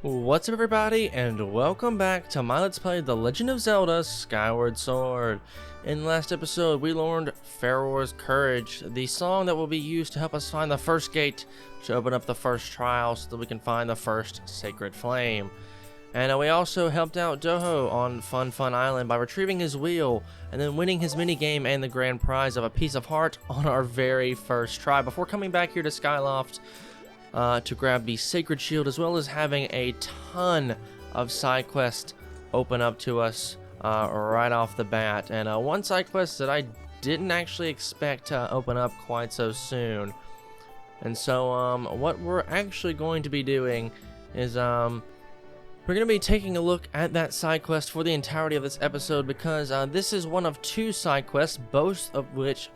What's up everybody, and welcome back to my Let's Play The Legend of Zelda Skyward Sword. In the last episode, we learned Pharaoh's Courage, the song that will be used to help us find the first gate to open up the first trial so that we can find the first sacred flame. And we also helped out Doho on Fun Island by retrieving his wheel and then winning his minigame and the grand prize of a piece of heart on our very first try before coming back here to Skyloft to grab the Sacred Shield, as well as having a ton of side quests open up to us right off the bat. And one side quest that I didn't actually expect to open up quite so soon. And so what we're actually going to be doing is we're going to be taking a look at that side quest for the entirety of this episode, because this is one of two side quests, both of which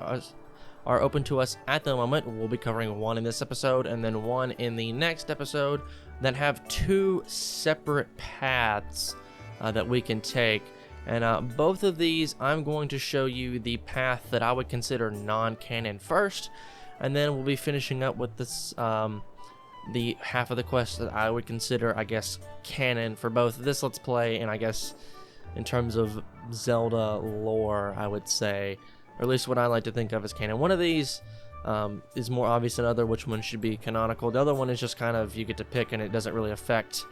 are open to us at the moment. We'll be covering one in this episode and then one in the next episode that have two separate paths that we can take. And both of these, I'm going to show you the path that I would consider non-canon first, and then we'll be finishing up with this the half of the quest that I would consider, I guess, canon for both this Let's Play and I guess in terms of Zelda lore, I would say. Or at least what I like to think of as canon. One of these is more obvious than other which one should be canonical. The other one is just kind of, you get to pick and it doesn't really affect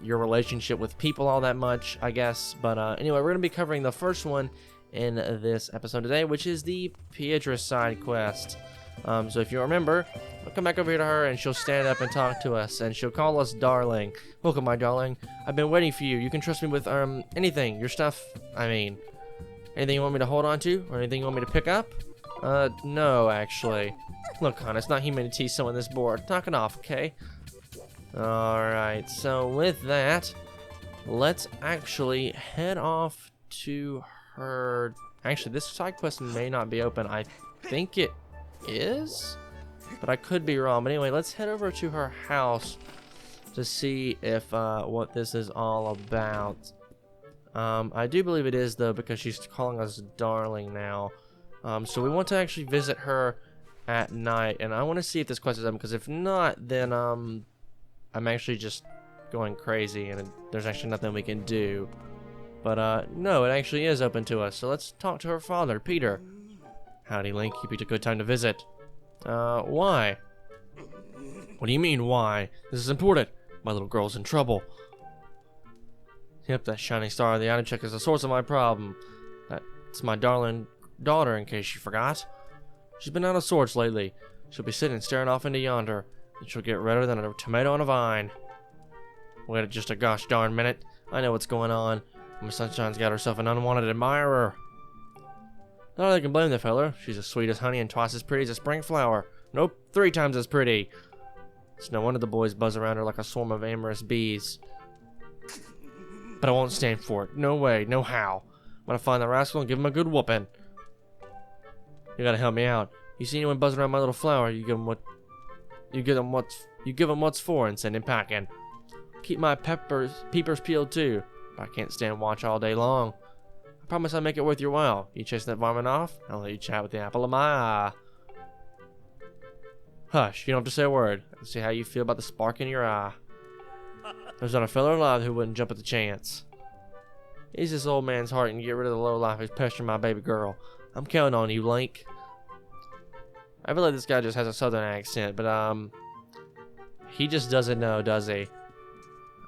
your relationship with people all that much, I guess. But anyway, we're going to be covering the first one in this episode today, which is the Pietra side quest. So if you remember, we'll come back over here to her and she'll stand up and talk to us, and she'll call us darling. Welcome, my darling. I've been waiting for you. You can trust me with anything. Your stuff, I mean. Anything you want me to hold on to? Or anything you want me to pick up? No, actually. Look, hon, it's not human to tease someone this bored. Knock it off, okay? Alright, so with that, let's actually head off to her. Actually, this side quest may not be open. I think it is, but I could be wrong. But anyway, let's head over to her house to see if what this is all about. I do believe it is, though, because she's calling us darling now. So we want to actually visit her at night, and I want to see if this quest is open, because if not, then I'm actually just going crazy, and there's actually nothing we can do. But no, it actually is open to us, so let's talk to her father, Peter. Howdy, Link. You picked a good time to visit. Why? What do you mean, why? This is important. My little girl's in trouble. Yep, that shining star of the item check is the source of my problem. That's my darling daughter, in case you forgot. She's been out of sorts lately. She'll be sitting staring off into yonder, and she'll get redder than a tomato on a vine. Wait just a gosh darn minute. I know what's going on. Miss Sunshine's got herself an unwanted admirer. Not that I can blame the fella. She's as sweet as honey and twice as pretty as a spring flower. Nope, 3 times as pretty. It's no wonder the boys buzz around her like a swarm of amorous bees. But I won't stand for it. No way, no how. I'm gonna find the rascal and give him a good whooping. You gotta help me out. You see anyone buzzing around my little flower, you give him what's for and send him packing. Keep my peepers peeled too. But I can't stand watch all day long. I promise I'll make it worth your while. You chasing that varmint off? I'll let you chat with the apple of my eye. Hush, you don't have to say a word. I can see how you feel about the spark in your eye. There's not a fella alive who wouldn't jump at the chance. Ease this old man's heart and get rid of the lowlife who's pestering my baby girl. I'm counting on you, Link. I feel like this guy just has a southern accent, but he just doesn't know, does he?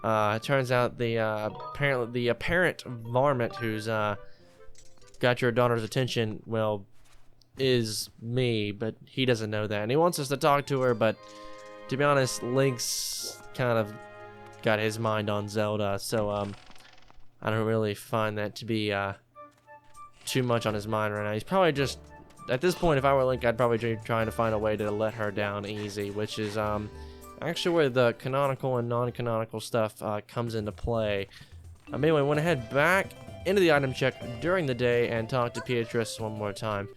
It turns out the apparent varmint who's got your daughter's attention, well, is me, but he doesn't know that, and he wants us to talk to her. But to be honest, Link's kind of got his mind on Zelda, so I don't really find that to be too much on his mind right now. He's probably just, at this point, if I were Link, I'd probably be trying to find a way to let her down easy, which is actually where the canonical and non-canonical stuff comes into play. Anyway, I want to head back into the item check during the day and talk to Beatrice one more time.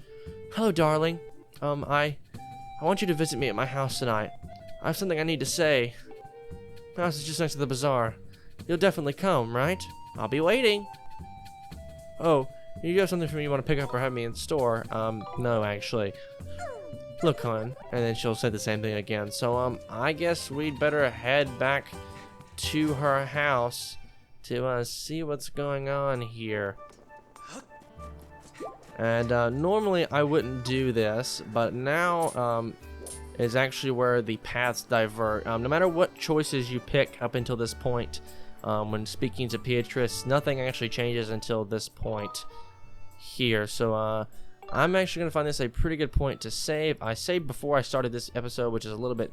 Hello, darling. I want you to visit me at my house tonight. I have something I need to say. My house is just next to the bazaar. You'll definitely come, right? I'll be waiting. Oh, you have something for me you want to pick up or have me in store? No, actually. Look, hon. And then she'll say the same thing again. So, I guess we'd better head back to her house to see what's going on here. And normally I wouldn't do this, but now is actually where the paths divert. No matter what choices you pick up until this point, when speaking to Beatrice, nothing actually changes until this point here. So I'm actually gonna find this a pretty good point to save. I saved before I started this episode, which is a little bit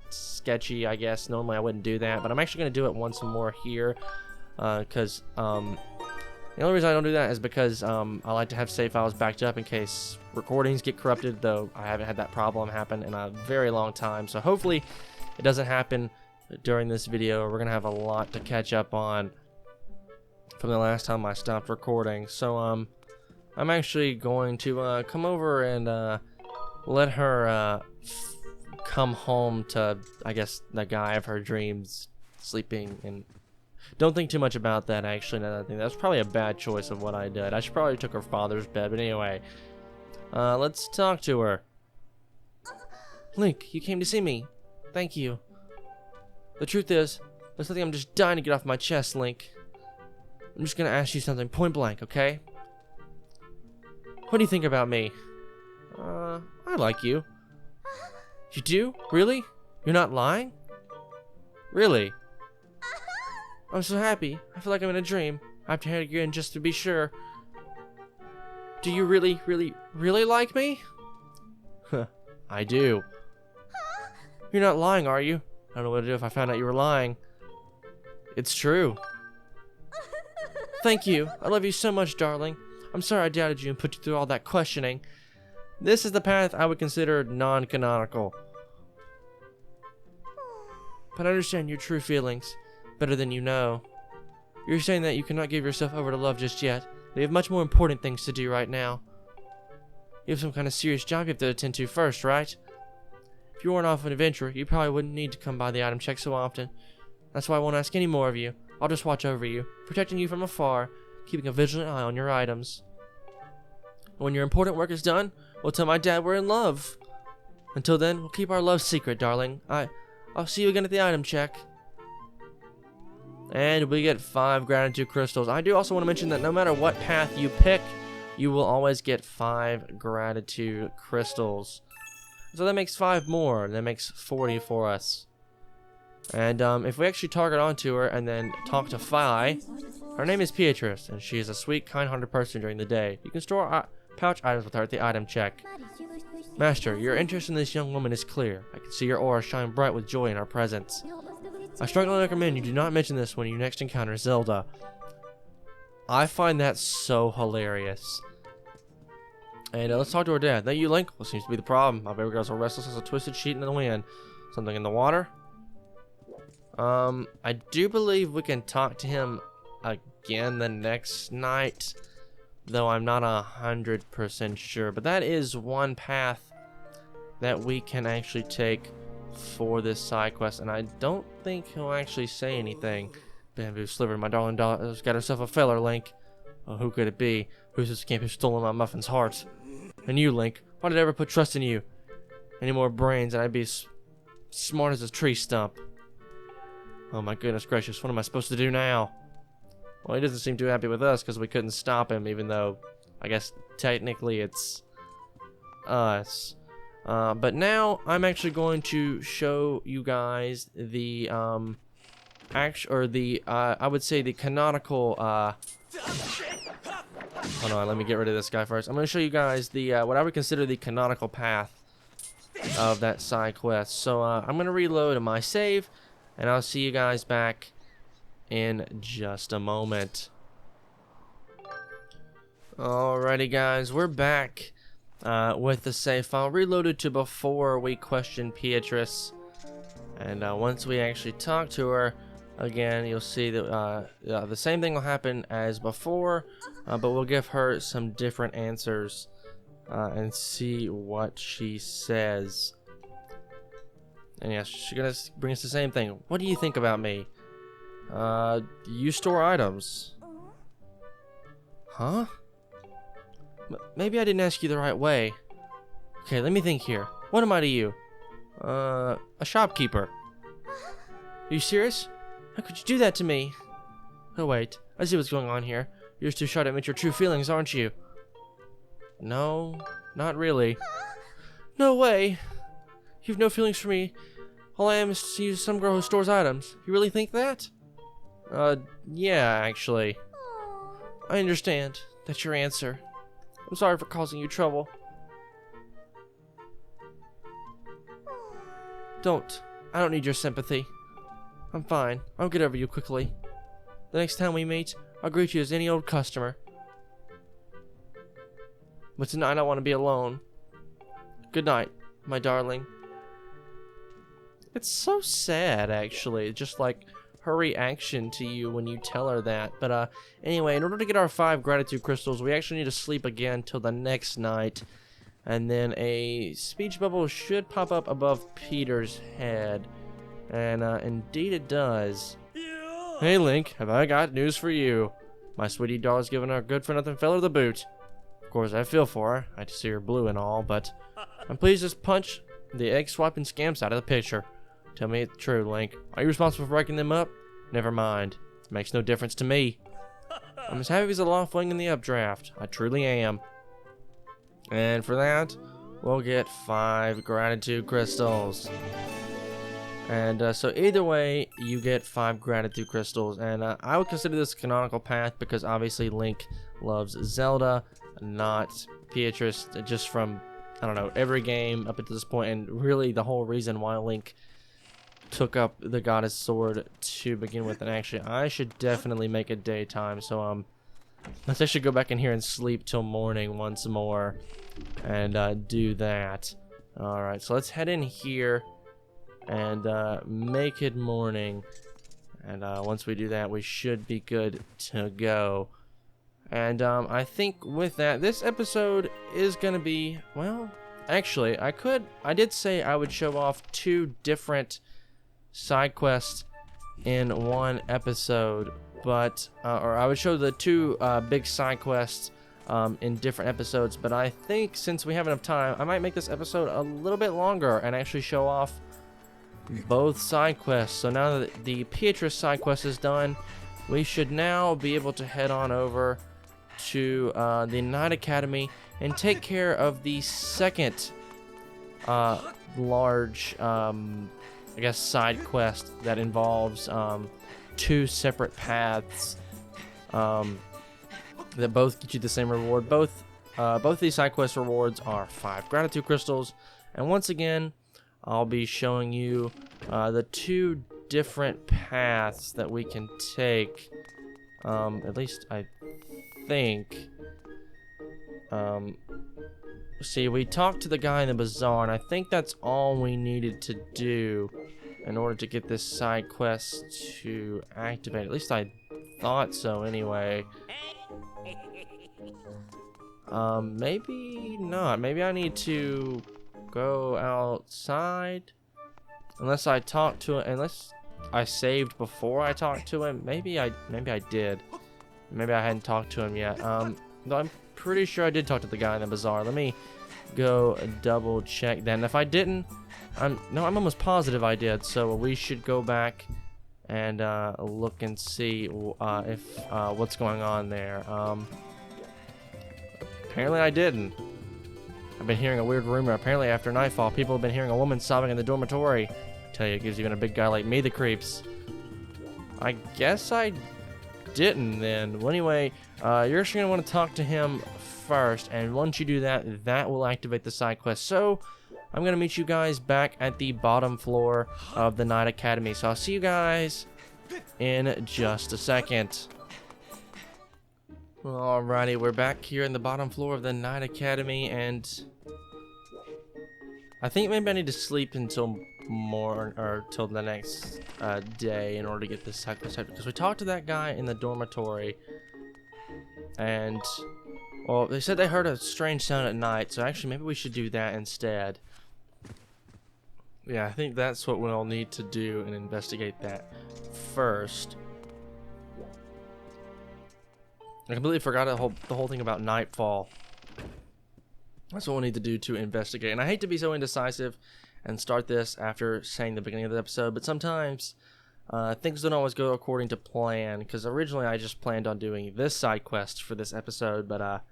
sketchy, I guess. Normally I wouldn't do that, but I'm actually gonna do it once more here, because the only reason I don't do that is because I like to have save files backed up in case recordings get corrupted, though I haven't had that problem happen in a very long time. So hopefully it doesn't happen during this video. We're going to have a lot to catch up on from the last time I stopped recording. So I'm actually going to come over and let her come home to, I guess, the guy of her dreams sleeping. And don't think too much about that, actually. Now that I think that's probably a bad choice of what I did. I should probably took her father's bed, but anyway. Let's talk to her. Link, you came to see me. Thank you. The truth is, there's something I'm just dying to get off my chest, Link. I'm just gonna ask you something point blank, okay? What do you think about me? I like you. You do? Really? You're not lying? Really? I'm so happy. I feel like I'm in a dream. I have to hear it again just to be sure. Do you really, really, really like me? Huh, I do. You're not lying, are you? I don't know what to do if I found out you were lying. It's true. Thank you. I love you so much, darling. I'm sorry I doubted you and put you through all that questioning. This is the path I would consider non-canonical. But I understand your true feelings better than you know. You're saying that you cannot give yourself over to love just yet. You have much more important things to do right now. You have some kind of serious job you have to attend to first, right? If you weren't off on an adventure, you probably wouldn't need to come by the item check so often. That's why I won't ask any more of you. I'll just watch over you, protecting you from afar, keeping a vigilant eye on your items. When your important work is done, we'll tell my dad we're in love. Until then, we'll keep our love secret, darling. I'll see you again at the item check. And we get 5 gratitude crystals. I do also want to mention that no matter what path you pick, you will always get 5 gratitude crystals. So that makes 5 more. That makes 40 for us. And if we actually target onto her and then talk to Fi, her name is Beatrice, and she is a sweet, kind-hearted person during the day. You can store pouch items with her at the item check. Master, your interest in this young woman is clear. I can see your aura shine bright with joy in our presence. I strongly recommend you do not mention this when you next encounter Zelda. I find that so hilarious. And let's talk to her dad. That you, Link? What seems to be the problem? My baby girl's so restless as a twisted sheet in the wind. Something in the water? I do believe we can talk to him again the next night, though I'm not 100% sure. But that is one path that we can actually take for this side quest, and I don't think he'll actually say anything. Bamboo Sliver, my darling doll, has got herself a feller, Link. Oh, who could it be? Who's this scamp who's stolen my muffin's heart? And you, Link, why did I ever put trust in you? Any more brains and I'd be smart as a tree stump. Oh my goodness gracious, what am I supposed to do now? Well, he doesn't seem too happy with us because we couldn't stop him, even though I guess technically it's us. But now I'm actually going to show you guys the I would say the canonical hold on, let me get rid of this guy first. I'm going to show you guys the what I would consider the canonical path of that side quest. So I'm going to reload my save, and I'll see you guys back in just a moment. Alrighty guys, we're back with the save file reloaded to before we questioned Beatrice, and once we actually talk to her again, you'll see that the same thing will happen as before, but we'll give her some different answers and see what she says. And yes, she's gonna bring us the same thing. What do you think about me? You store items. Huh? Maybe I didn't ask you the right way. Okay, let me think here. What am I to you? A shopkeeper. Are you serious? How could you do that to me? Oh wait, I see what's going on here. You're too shy to admit your true feelings, aren't you? No, not really. No way! You've no feelings for me. All I am is some girl who stores items. You really think that? Yeah, actually. I understand. That's your answer. I'm sorry for causing you trouble. I don't need your sympathy. I'm fine. I'll get over you quickly. The next time we meet, I'll greet you as any old customer. But tonight I don't want to be alone. Good night, my darling. It's so sad, actually. Just like her reaction to you when you tell her that. But anyway, in order to get our 5 gratitude crystals, we actually need to sleep again till the next night. And then a speech bubble should pop up above Peter's head. And indeed it does. Hey Link, have I got news for you. My sweetie doll's giving our good-for-nothing fella the boot. Of course, I feel for her. I see her blue and all, but I'm pleased to punch the egg-swapping scamps out of the picture. Tell me it's true, Link. Are you responsible for breaking them up? Never mind. It makes no difference to me. I'm as happy as a loft wing in the updraft. I truly am. And for that, we'll get 5 gratitude crystals. And so either way, you get 5 gratitude crystals. And I would consider this a canonical path because obviously Link loves Zelda, not Beatrice, just from, I don't know, every game up until this point. And really the whole reason why Link took up the goddess sword to begin with. And actually, I should definitely make it daytime. So let's actually go back in here and sleep till morning once more and do that. Alright, so let's head in here and make it morning. And once we do that, we should be good to go. And I think with that, this episode is going to be, well, actually, I did say I would show off 2 different side quests in one episode, but or I would show the 2 big side quests in different episodes, but I think since we have enough time, I might make this episode a little bit longer and actually show off both side quests. So now that the Beatrice side quest is done, we should now be able to head on over to the Knight Academy and take care of the second large I guess side quest that involves 2 separate paths that both get you the same reward. Both these side quest rewards are 5 gratitude crystals, and once again I'll be showing you the 2 different paths that we can take. At least I think. See, we talked to the guy in the bazaar, and I think that's all we needed to do in order to get this side quest to activate. At least I thought so anyway. Maybe not. Maybe I need to go outside. Unless I talked to him, unless I saved before I talked to him. Maybe I did. Maybe I hadn't talked to him yet. Though I'm pretty sure I did talk to the guy in the bazaar. Let me go double check then. If I didn't, I'm almost positive I did. So we should go back and look and see if what's going on there. Apparently I didn't. I've been hearing a weird rumor. Apparently after nightfall, people have been hearing a woman sobbing in the dormitory. I tell you, it gives even a big guy like me the creeps. I guess I didn't then. Well, anyway, you're actually gonna want to talk to him first, and once you do that, that will activate the side quest. So I'm gonna meet you guys back at the bottom floor of the Knight Academy. So I'll see you guys in just a second. Alrighty, we're back here in the bottom floor of the Knight Academy, and I think maybe I need to sleep until till the next day in order to get this side quest, because we talked to that guy in the dormitory, and well, they said they heard a strange sound at night, so actually maybe we should do that instead. Yeah, I think that's what we'll need to do and investigate that first. I completely forgot the whole thing about nightfall. That's what we'll need to do to investigate. And I hate to be so indecisive and start this after saying the beginning of the episode, but sometimes Things don't always go according to plan, because originally I just planned on doing this side quest for this episode, but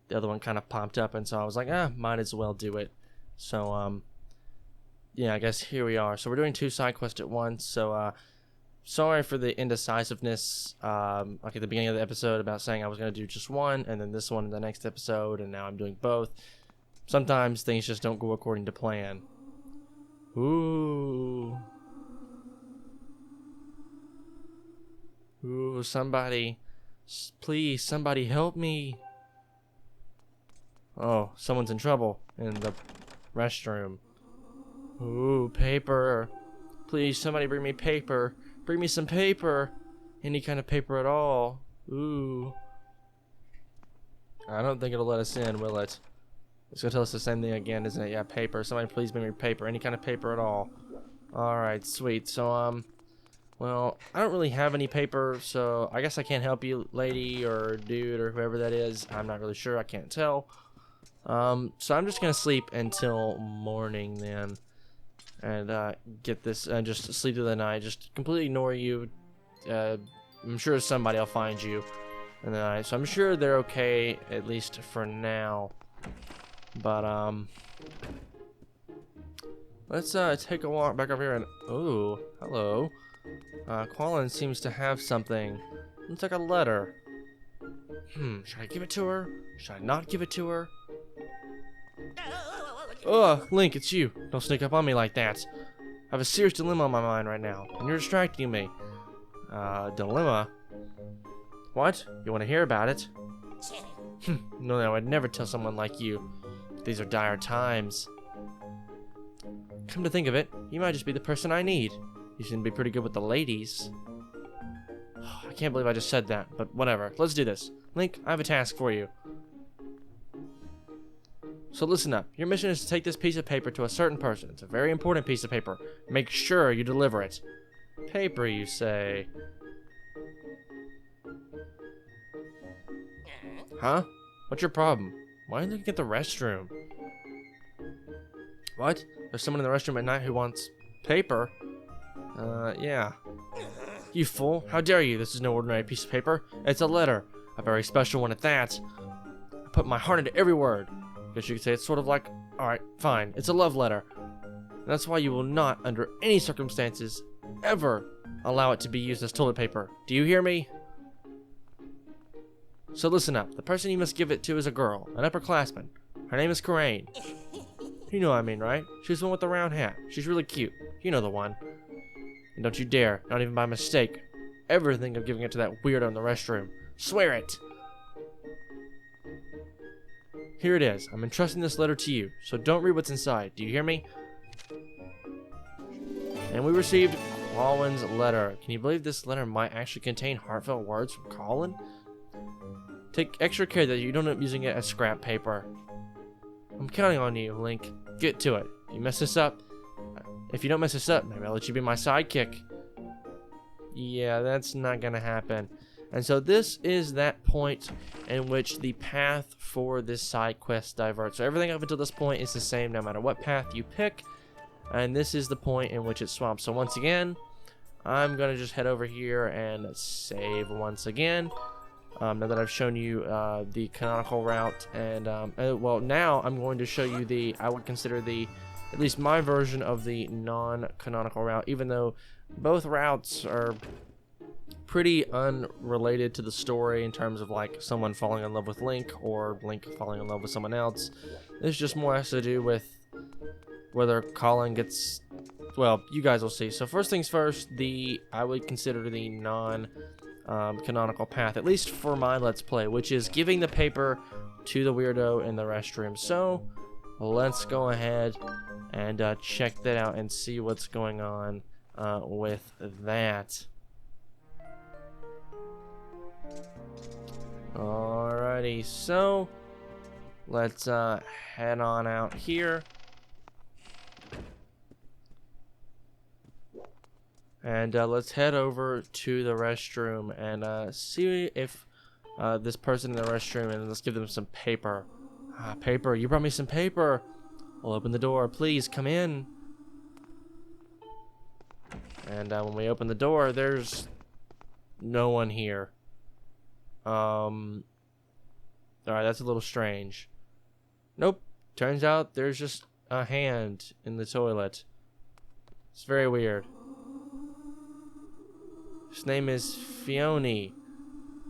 the other one kind of popped up, and so I was like, might as well do it. So, yeah, I guess here we are. So we're doing 2 side quests at once, so, sorry for the indecisiveness, like at the beginning of the episode about saying I was going to do just one, and then this one in the next episode, and now I'm doing both. Sometimes things just don't go according to plan. Ooh. Ooh, somebody. Please, somebody help me. Oh, someone's in trouble in the restroom. Ooh, paper. Please, somebody bring me paper. Bring me some paper. Any kind of paper at all. Ooh. I don't think it'll let us in, will it? It's gonna tell us the same thing again, isn't it? Yeah, paper. Somebody please bring me paper. Any kind of paper at all. Alright, sweet. So, well, I don't really have any paper, so I guess I can't help you, lady or dude or whoever that is. I'm not really sure. I can't tell. So I'm just gonna sleep until morning then, and get this and just sleep through the night. Just completely ignore you. I'm sure somebody will find you in the night, so I'm sure they're okay at least for now. But let's take a walk back over here and ooh, hello. Quallen seems to have something. Looks like a letter. Should I give it to her? Should I not give it to her? Ugh, Link, it's you. Don't sneak up on me like that. I have a serious dilemma on my mind right now, and you're distracting me. Dilemma? What? You want to hear about it? No, I'd never tell someone like you. These are dire times. Come to think of it, you might just be the person I need. You seem to be pretty good with the ladies. I can't believe I just said that, but whatever. Let's do this. Link, I have a task for you. So listen up. Your mission is to take this piece of paper to a certain person. It's a very important piece of paper. Make sure you deliver it. Paper, you say? Huh? What's your problem? Why are you looking at the restroom? What? There's someone in the restroom at night who wants paper? Yeah. You fool. How dare you? This is no ordinary piece of paper. It's a letter. A very special one at that. I put my heart into every word. Guess you could say it's sort of like, alright, fine. It's a love letter. And that's why you will not, under any circumstances, ever allow it to be used as toilet paper. Do you hear me? So listen up. The person you must give it to is a girl, an upperclassman. Her name is Coraine. You know what I mean, right? She's the one with the round hat. She's really cute. You know the one. And don't you dare, not even by mistake, ever think of giving it to that weirdo in the restroom. Swear it! Here it is. I'm entrusting this letter to you, so don't read what's inside. Do you hear me? And we received Quallen's letter. Can you believe this letter might actually contain heartfelt words from Quallen? Take extra care that you don't end up using it as scrap paper. I'm counting on you, Link. Get to it. If you mess this up, maybe I'll let you be my sidekick. Yeah, that's not gonna happen. And so this is that point in which the path for this side quest diverts. So everything up until this point is the same no matter what path you pick. And this is the point in which it swaps. So once again, I'm going to just head over here and save once again. Now that I've shown you the canonical route. And, well, now I'm going to show you I would consider at least my version of the non-canonical route. Even though both routes are pretty unrelated to the story in terms of like someone falling in love with Link or Link falling in love with someone else. This just more has to do with whether Colin gets, well, you guys will see. So first things first, I would consider the non-canonical path, at least for my Let's Play, which is giving the paper to the weirdo in the restroom. So let's go ahead and check that out and see what's going on with that. Alrighty, so let's head on out here. And let's head over to the restroom and see if this person in the restroom, and let's give them some paper. Paper, you brought me some paper. I'll open the door, please come in. And when we open the door, there's no one here. Alright, that's a little strange. Nope. Turns out there's just a hand in the toilet. It's very weird. His name is Fiona,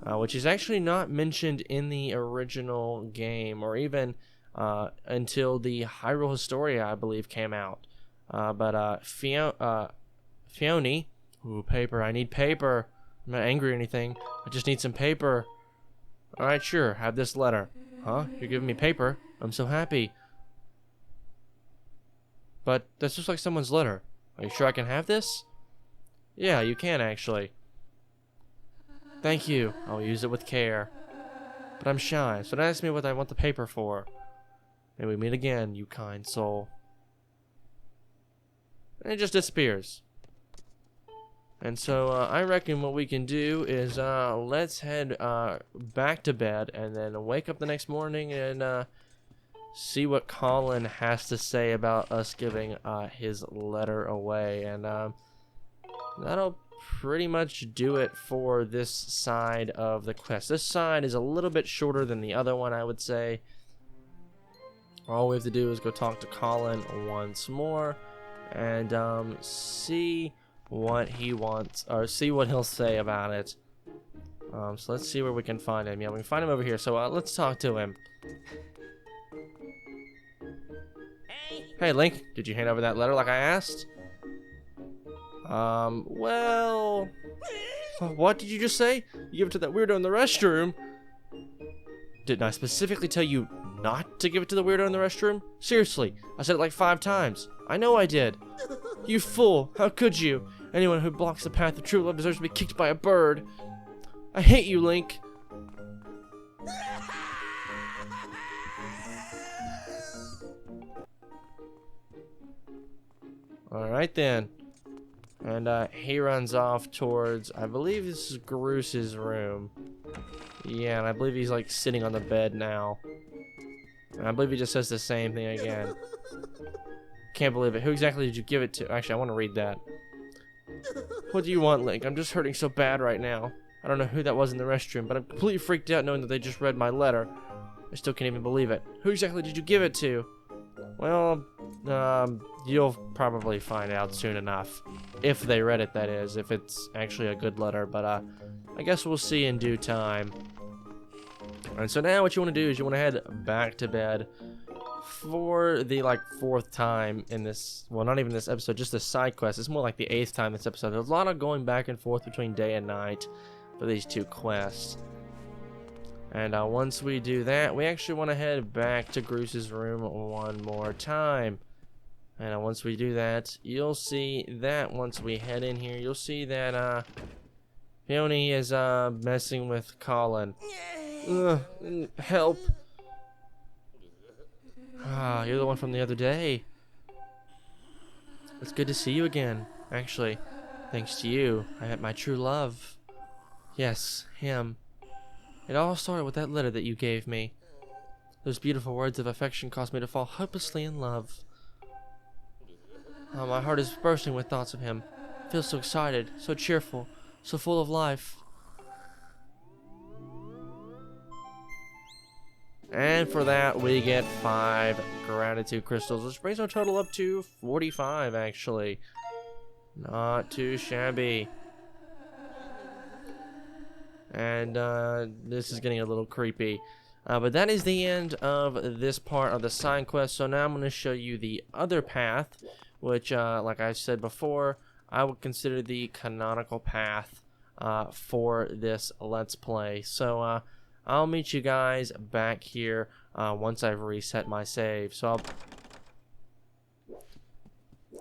which is actually not mentioned in the original game, or even until the Hyrule Historia, I believe, came out. But Fiona, ooh, paper. I need paper. I'm not angry or anything. I just need some paper. Alright, sure. Have this letter. Huh? You're giving me paper? I'm so happy. But that's just like someone's letter. Are you sure I can have this? Yeah, you can actually. Thank you. I'll use it with care. But I'm shy, so don't ask me what I want the paper for. May we meet again, you kind soul. And it just disappears. And so I reckon what we can do is let's head back to bed and then wake up the next morning and see what Colin has to say about us giving his letter away. And that'll pretty much do it for this side of the quest. This side is a little bit shorter than the other one, I would say. All we have to do is go talk to Colin once more and see what he wants, or see what he'll say about it. So let's see where we can find him. Yeah, we can find him over here. So let's talk to him. Hey, Link, did you hand over that letter like I asked? Well, what did you just say? You give it to that weirdo in the restroom? Didn't I specifically tell you not to give it to the weirdo in the restroom? Seriously, I said it like 5 times. I know I did. You fool, how could you? Anyone who blocks the path of true love deserves to be kicked by a bird. I hate you, Link. Alright then. And he runs off towards, I believe this is Groos's room. Yeah, and I believe he's like sitting on the bed now. And I believe he just says the same thing again. Can't believe it. Who exactly did you give it to? Actually, I want to read that. What do you want, Link? I'm just hurting so bad right now. I don't know who that was in the restroom, but I'm completely freaked out knowing that they just read my letter. I still can't even believe it. Who exactly did you give it to? Well, you'll probably find out soon enough. If they read it, that is. If it's actually a good letter. But, I guess we'll see in due time. And so now what you want to do is you want to head back to bed for the, like, 4th time in this, well, not even this episode, just this side quest. It's more like the 8th time this episode. There's a lot of going back and forth between day and night for these 2 quests. And once we do that, we actually want to head back to Groos's room one more time. And once we do that, you'll see that once we head in here, you'll see that Fiona is messing with Colin. Help. You're the one from the other day. It's good to see you again. Actually, thanks to you, I met my true love. Yes, him. It all started with that letter that you gave me. Those beautiful words of affection caused me to fall hopelessly in love. My heart is bursting with thoughts of him. I feel so excited, so cheerful, so full of life. And for that, we get 5 gratitude crystals, which brings our total up to 45, actually. Not too shabby. And this is getting a little creepy. But that is the end of this part of the side quest. So now I'm going to show you the other path, which, like I said before, I would consider the canonical path for this Let's Play. So I'll meet you guys back here once I've reset my save. So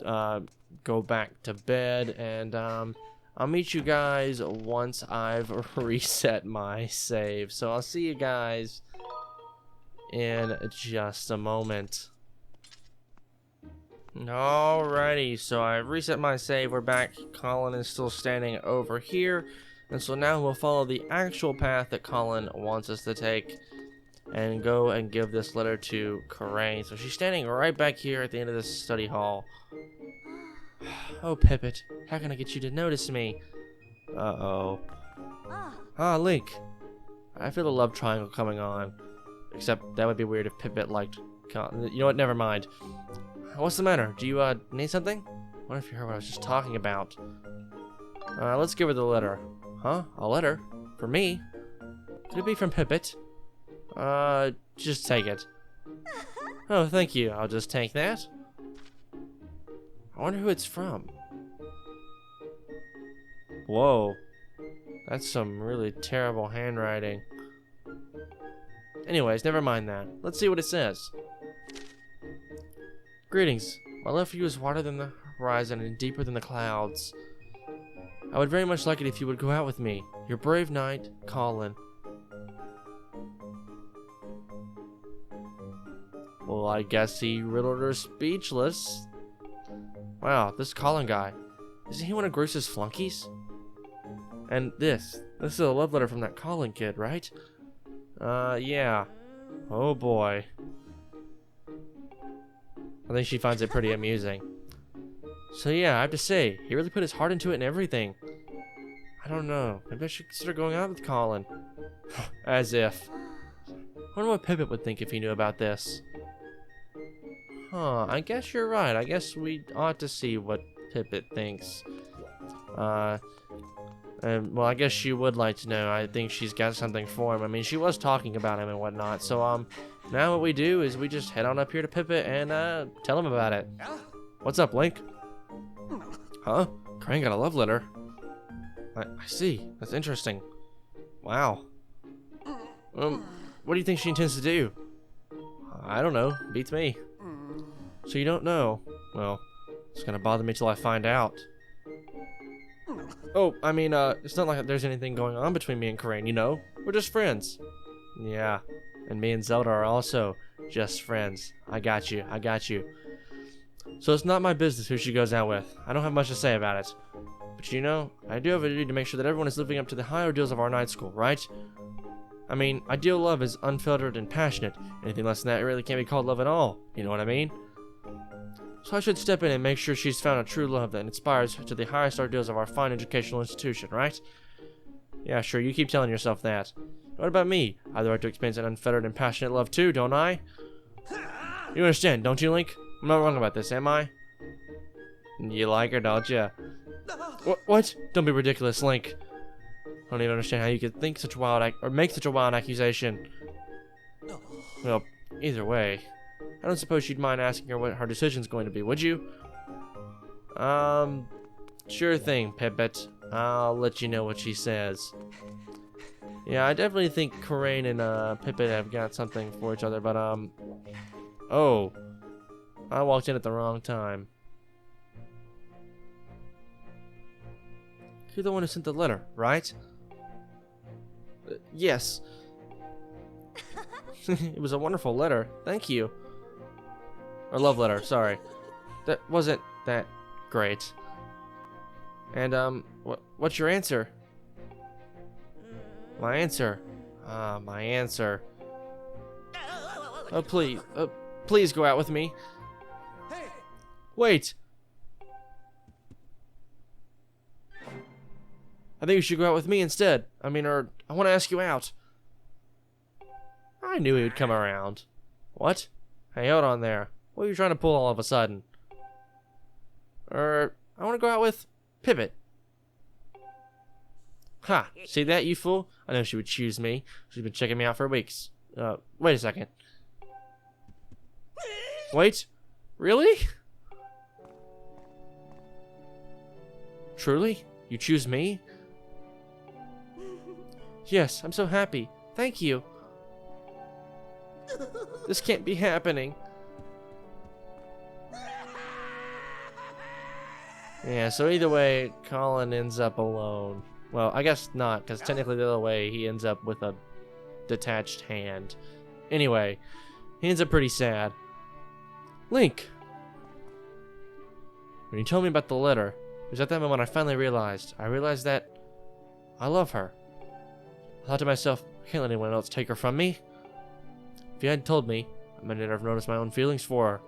I'll go back to bed and I'll meet you guys once I've reset my save. So I'll see you guys in just a moment. Alrighty, so I reset my save. We're back. Colin is still standing over here. And so now we'll follow the actual path that Colin wants us to take and go and give this letter to Coraine. So she's standing right back here at the end of this study hall. Oh, Pipit, how can I get you to notice me? Uh-oh. Ah, Link. I feel a love triangle coming on. Except that would be weird if Pipit liked... You know what? Never mind. What's the matter? Do you, need something? What if you heard what I was just talking about? Let's give her the letter. Huh? A letter? For me? Could it be from Pipit? Just take it. Oh, thank you. I'll just take that. I wonder who it's from. Whoa. That's some really terrible handwriting. Anyways, never mind that. Let's see what it says. Greetings. My love for you is wider than the horizon and deeper than the clouds. I would very much like it if you would go out with me. Your brave knight, Colin. Well, I guess he riddled her speechless. Wow, this Colin guy. Isn't he one of Groce's flunkies? And this is a love letter from that Colin kid, right? Yeah. Oh boy. I think she finds it pretty amusing. So yeah, I have to say, he really put his heart into it and everything. I don't know. Maybe I should consider going out with Colin. As if. I wonder what Pipit would think if he knew about this. Huh, I guess you're right. I guess we ought to see what Pipit thinks. Well, I guess she would like to know. I think she's got something for him. I mean, she was talking about him and whatnot. So, now what we do is we just head on up here to Pipit and, tell him about it. What's up, Link? Huh? Crane got a love letter. I see. That's interesting. Wow. What do you think she intends to do? I don't know. Beats me. So you don't know? Well, it's gonna bother me till I find out. Oh, I mean, it's not like there's anything going on between me and Crane, you know? We're just friends. Yeah, and me and Zelda are also just friends. I got you. I got you. So it's not my business who she goes out with. I don't have much to say about it. But you know, I do have a duty to make sure that everyone is living up to the high ideals of our night school, right? I mean, ideal love is unfiltered and passionate. Anything less than that really can't be called love at all. You know what I mean? So I should step in and make sure she's found a true love that inspires her to the highest ideals of our fine educational institution, right? Yeah, sure, you keep telling yourself that. What about me? I have the right to experience an unfettered and passionate love too, don't I? You understand, don't you, Link? I'm not wrong about this, am I? You like her, don't you? What? Don't be ridiculous, Link. I don't even understand how you could think such a wild or make such a wild accusation. Well, either way, I don't suppose you'd mind asking her what her decision's going to be, would you? Sure thing, Pipit. I'll let you know what she says. Yeah, I definitely think Crane and Pipit have got something for each other, but oh, I walked in at the wrong time. You're the one who sent the letter, right? Yes. It was a wonderful letter. Thank you. Or love letter, sorry. That wasn't that great. And, what's your answer? My answer. My answer. Oh, please go out with me. Wait. I think you should go out with me instead. I mean, I want to ask you out. I knew he would come around. What? Hey, hold on there. What are you trying to pull all of a sudden? I want to go out with Pipit. Ha! See that, you fool? I know she would choose me. She's been checking me out for weeks. Wait a second. Wait? Really? Truly? You choose me? Yes, I'm so happy. Thank you. This can't be happening. Yeah, so either way, Colin ends up alone. Well, I guess not, because technically the other way, he ends up with a detached hand. Anyway, he ends up pretty sad. Link! When you told me about the letter, it was at that moment I finally realized. I realized that I love her. I thought to myself, I can't let anyone else take her from me. If you hadn't told me, I might never have noticed my own feelings for her.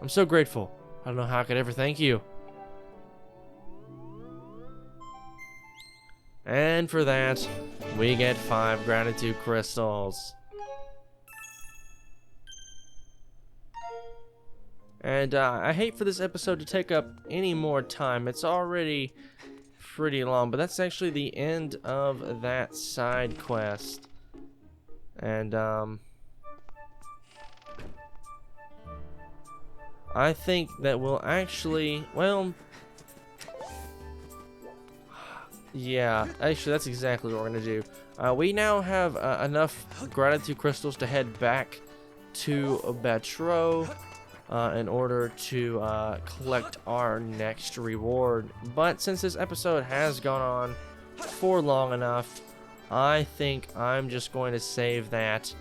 I'm so grateful. I don't know how I could ever thank you. And for that, we get 5 gratitude crystals. And I hate for this episode to take up any more time. It's already pretty long, but that's actually the end of that side quest. And I think that we'll actually, well, yeah, actually that's exactly what we're gonna do. We now have enough gratitude crystals to head back to Betro in order to collect our next reward. But since this episode has gone on for long enough, I think I'm just going to save that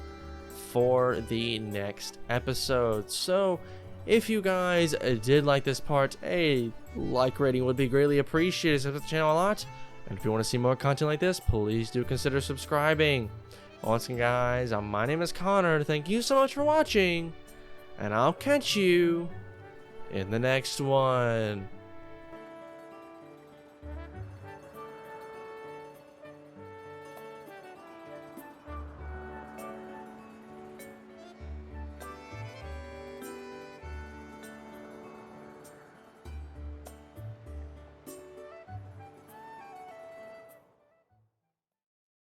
for the next episode. So if you guys did like this part, a like rating would be greatly appreciated. It helps the channel a lot. And if you want to see more content like this, please do consider subscribing. Once again, guys, my name is Connor. Thank you so much for watching, and I'll catch you in the next one.